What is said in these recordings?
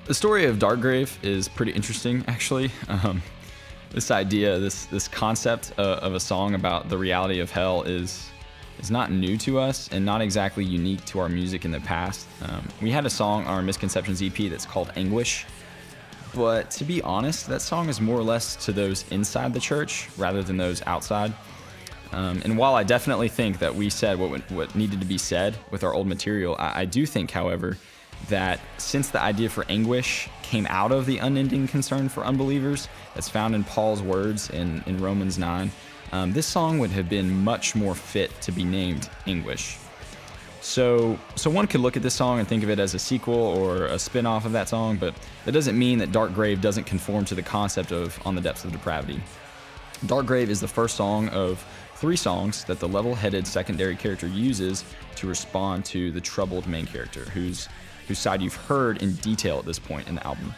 The story of Darkgrave is pretty interesting, actually. This idea, this concept of a song about the reality of hell is not new to us and not exactly unique to our music in the past. We had a song on our Misconceptions EP that's called Anguish, but to be honest, that song is more or less to those inside the church rather than those outside. And while I definitely think that we said what needed to be said with our old material, I do think, however, that since the idea for anguish came out of the unending concern for unbelievers that's found in Paul's words in Romans 9, this song would have been much more fit to be named Anguish. So one could look at this song and think of it as a sequel or a spin-off of that song, but that doesn't mean that Darkgrave doesn't conform to the concept of On the Depths of Depravity. Darkgrave is the first song of 3 songs that the level-headed secondary character uses to respond to the troubled main character, whose side you've heard in detail at this point in the album.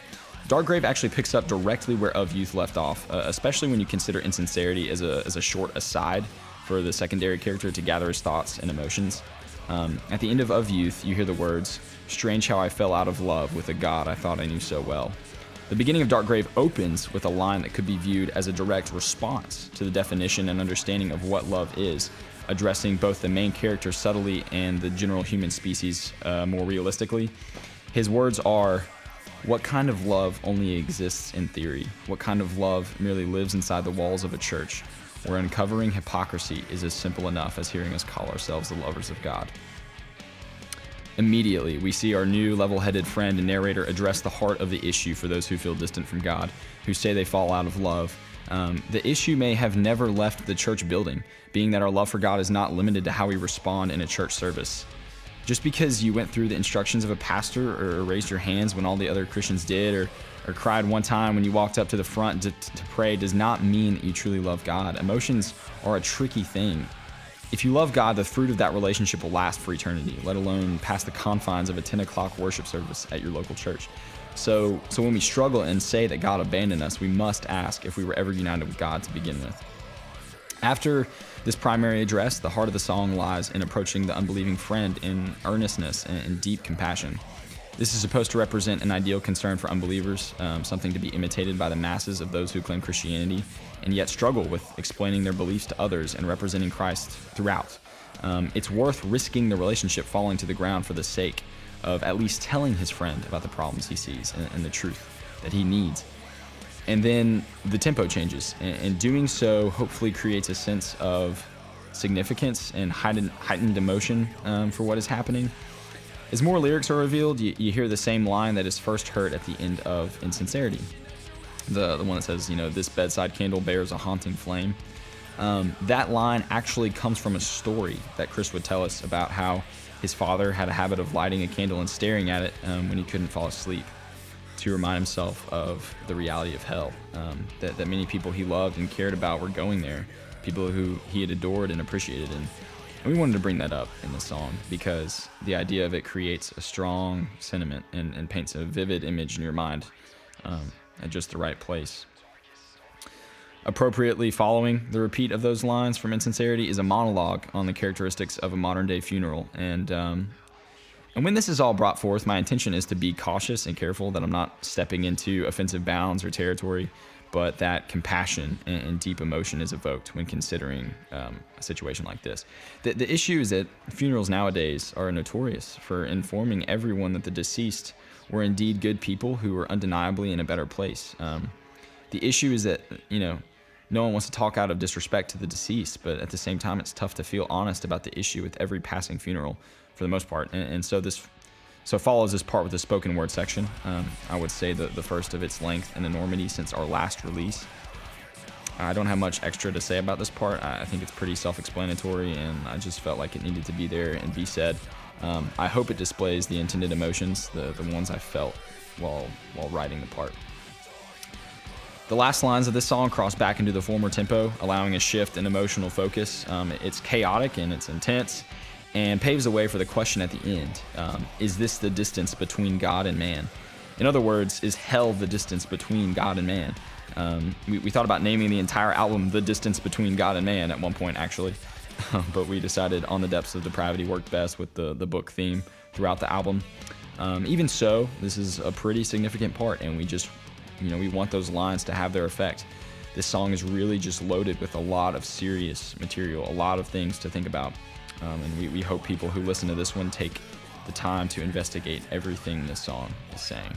Darkgrave actually picks up directly where Of Youth left off, especially when you consider Insincerity as a short aside for the secondary character to gather his thoughts and emotions. At the end of Youth, you hear the words, "Strange how I fell out of love with a God I thought I knew so well." The beginning of Darkgrave opens with a line that could be viewed as a direct response to the definition and understanding of what love is, addressing both the main character subtly and the general human species more realistically. His words are, "What kind of love only exists in theory? What kind of love merely lives inside the walls of a church, where uncovering hypocrisy is as simple enough as hearing us call ourselves the lovers of God?" Immediately, we see our new level-headed friend and narrator address the heart of the issue for those who feel distant from God, who say they fall out of love. The issue may have never left the church building, being that our love for God is not limited to how we respond in a church service. Just because you went through the instructions of a pastor or raised your hands when all the other Christians did or cried one time when you walked up to the front to pray does not mean that you truly love God. Emotions are a tricky thing. If you love God, the fruit of that relationship will last for eternity, let alone past the confines of a 10 o'clock worship service at your local church. So when we struggle and say that God abandoned us, we must ask if we were ever united with God to begin with. After this primary address, the heart of the song lies in approaching the unbelieving friend in earnestness and deep compassion. This is supposed to represent an ideal concern for unbelievers, something to be imitated by the masses of those who claim Christianity and yet struggle with explaining their beliefs to others and representing Christ throughout. It's worth risking the relationship falling to the ground for the sake of at least telling his friend about the problems he sees and the truth that he needs. And then the tempo changes, and doing so hopefully creates a sense of significance and heightened emotion for what is happening. As more lyrics are revealed, you hear the same line that is first heard at the end of Insincerity. The one that says, "This bedside candle bears a haunting flame." That line actually comes from a story that Chris would tell us about how his father had a habit of lighting a candle and staring at it when he couldn't fall asleep to remind himself of the reality of hell, that many people he loved and cared about were going there, people who he had adored and appreciated. And we wanted to bring that up in the song because the idea of it creates a strong sentiment and paints a vivid image in your mind at just the right place. Appropriately following the repeat of those lines from Insincerity is a monologue on the characteristics of a modern-day funeral. And when this is all brought forth, my intention is to be cautious and careful that I'm not stepping into offensive bounds or territory, but that compassion and deep emotion is evoked when considering a situation like this. The issue is that funerals nowadays are notorious for informing everyone that the deceased were indeed good people who were undeniably in a better place. The issue is that, no one wants to talk out of disrespect to the deceased, but at the same time, it's tough to feel honest about the issue with every passing funeral for the most part. And so follows this part with the spoken word section. I would say the first of its length and enormity since our last release. I don't have much extra to say about this part. I think it's pretty self-explanatory, and I just felt like it needed to be there and be said. I hope it displays the intended emotions, the ones I felt while writing the part. The last lines of this song cross back into the former tempo, allowing a shift in emotional focus. It's chaotic and it's intense, and paves the way for the question at the end. Is this the distance between God and man? In other words, is hell the distance between God and man? We thought about naming the entire album The Distance Between God and Man at one point, actually. But we decided On the Depths of Depravity worked best with the book theme throughout the album. Even so, this is a pretty significant part, and we want those lines to have their effect. This song is really just loaded with a lot of serious material, a lot of things to think about. And we hope people who listen to this one take the time to investigate everything this song is saying.